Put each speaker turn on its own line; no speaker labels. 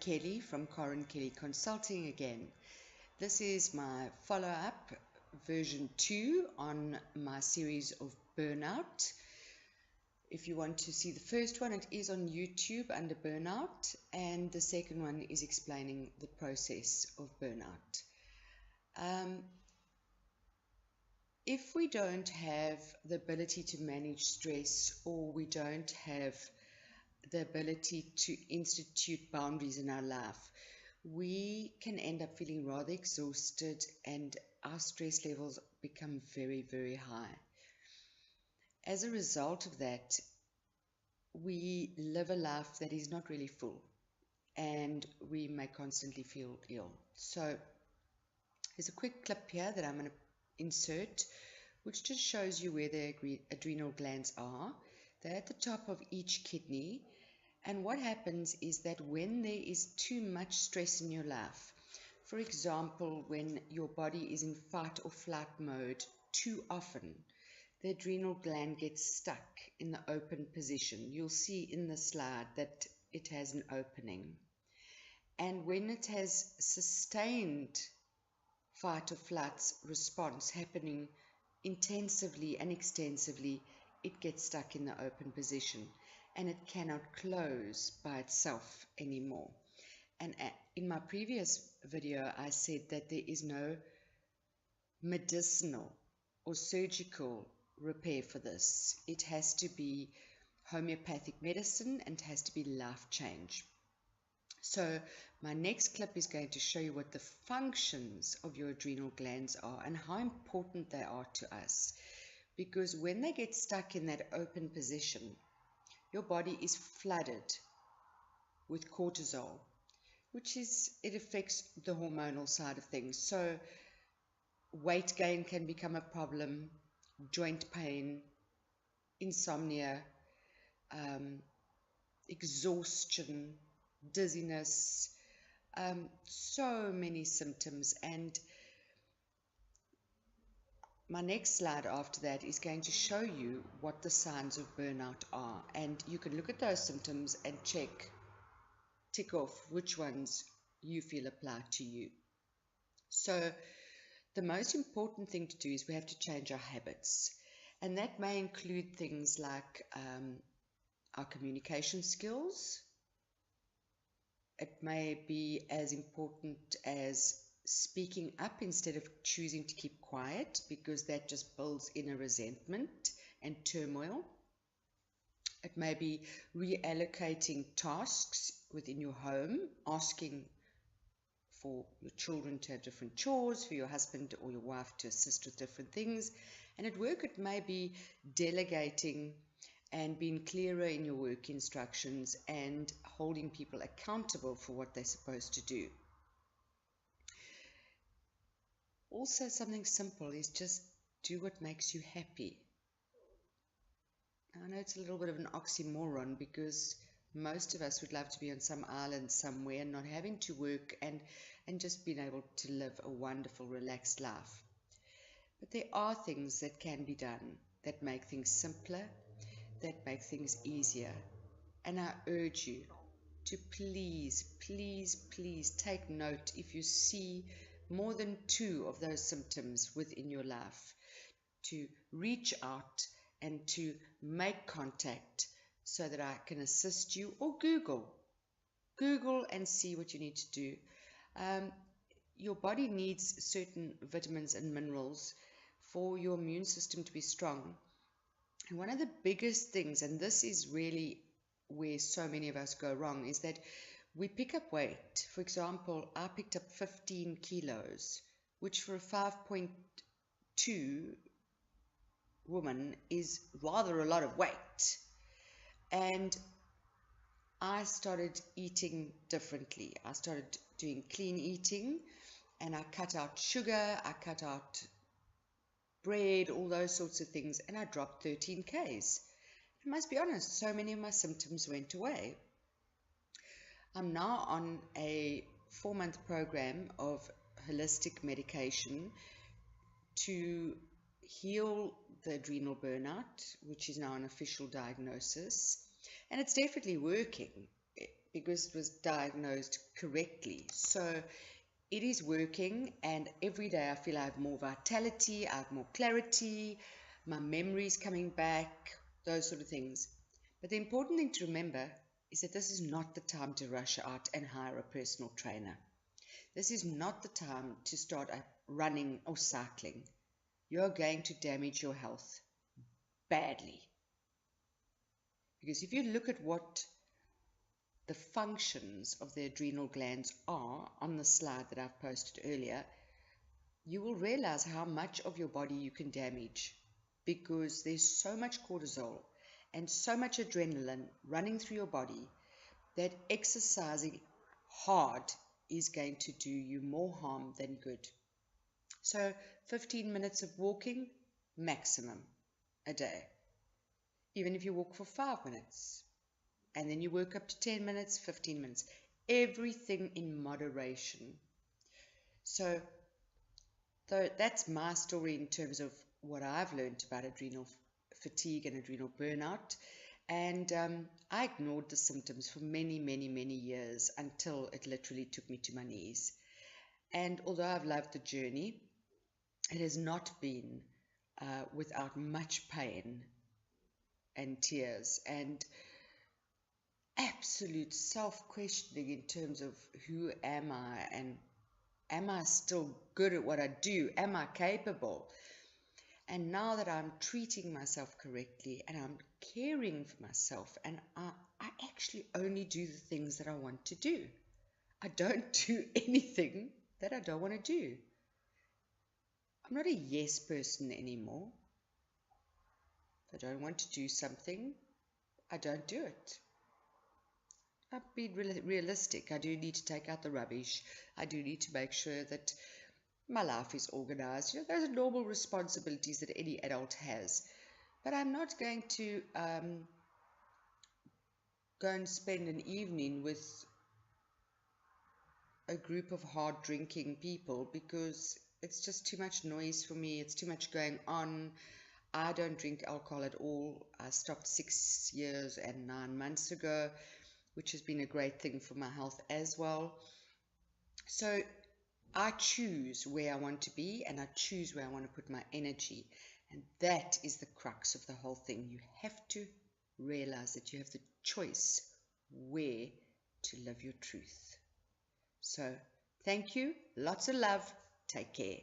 Kelly from Corin Kelly Consulting again. This is my follow-up, version 2 on my series of burnout. If you want to see the first one, it is on YouTube under burnout, and the second one is explaining the process of burnout. If we don't have the ability to manage stress, or we don't have the ability to institute boundaries in our life, we can end up feeling rather exhausted and our stress levels become very, very high. As a result of that, we live a life that is not really full and we may constantly feel ill. So there's a quick clip here that I'm going to insert, which just shows you where the adrenal glands are. They're at the top of each kidney. And what happens is that when there is too much stress in your life, for example, when your body is in fight or flight mode too often, the adrenal gland gets stuck in the open position. You'll see in the slide that it has an opening. And when it has sustained fight or flight response happening intensively and extensively, it gets stuck in the open position and it cannot close by itself anymore. And in my previous video, I said that there is no medicinal or surgical repair for this. It has to be homeopathic medicine and it has to be life change. So my next clip is going to show you what the functions of your adrenal glands are and how important they are to us. Because when they get stuck in that open position, your body is flooded with cortisol, it affects the hormonal side of things. So weight gain can become a problem, joint pain, insomnia, exhaustion, dizziness, so many symptoms. And my next slide after that is going to show you what the signs of burnout are, and you can look at those symptoms and tick off which ones you feel apply to you. So the most important thing to do is we have to change our habits, and that may include things like our communication skills. It may be as important as speaking up instead of choosing to keep quiet, because that just builds inner resentment and turmoil. It may be reallocating tasks within your home, asking for your children to have different chores, for your husband or your wife to assist with different things. And at work, it may be delegating and being clearer in your work instructions and holding people accountable for what they're supposed to do. Also, something simple is just do what makes you happy. I know it's a little bit of an oxymoron, because most of us would love to be on some island somewhere and not having to work and just being able to live a wonderful, relaxed life. But there are things that can be done that make things simpler, that make things easier. And I urge you to please, please, please take note if you see more than 2 of those symptoms within your life, to reach out and to make contact so that I can assist you, or Google and see what you need to do. Your body needs certain vitamins and minerals for your immune system to be strong. And one of the biggest things, and this is really where so many of us go wrong, is that we pick up weight. For example, I picked up 15 kilos, which for a 5.2 woman is rather a lot of weight. And I started eating differently. I started doing clean eating, and I cut out sugar, I cut out bread, all those sorts of things, and I dropped 13 Ks. I must be honest, so many of my symptoms went away. I'm now on a 4-month program of holistic medication to heal the adrenal burnout, which is now an official diagnosis, and it's definitely working. because it was diagnosed correctly. So it is working, and every day I feel I have more vitality, I have more clarity, my memory is coming back, those sort of things. But the important thing to remember is that this is not the time to rush out and hire a personal trainer. This is not the time to start running or cycling. You're going to damage your health badly. Because if you look at what the functions of the adrenal glands are on the slide that I've posted earlier, you will realize how much of your body you can damage, because there's so much cortisol and so much adrenaline running through your body that exercising hard is going to do you more harm than good. So 15 minutes of walking maximum a day, even if you walk for 5 minutes, and then you work up to 10 minutes, 15 minutes, everything in moderation. So that's my story in terms of what I've learned about adrenal fatigue and adrenal burnout. And I ignored the symptoms for many, many, many years until it literally took me to my knees. And although I've loved the journey, it has not been without much pain and tears and absolute self-questioning in terms of who am I, and am I still good at what I do? Am I capable? And now that I'm treating myself correctly and I'm caring for myself, and I actually only do the things that I want to do. I don't do anything that I don't want to do. I'm not a yes person anymore. If I don't want to do something, I don't do it. I've been realistic. I do need to take out the rubbish. I do need to make sure that my life is organized. Those are normal responsibilities that any adult has. But I'm not going to go and spend an evening with a group of hard drinking people, because it's just too much noise for me. It's too much going on. I don't drink alcohol at all. I stopped 6 years and 9 months ago, which has been a great thing for my health as well. So I choose where I want to be, and I choose where I want to put my energy. And that is the crux of the whole thing. You have to realize that you have the choice where to live your truth. So thank you. Lots of love. Take care.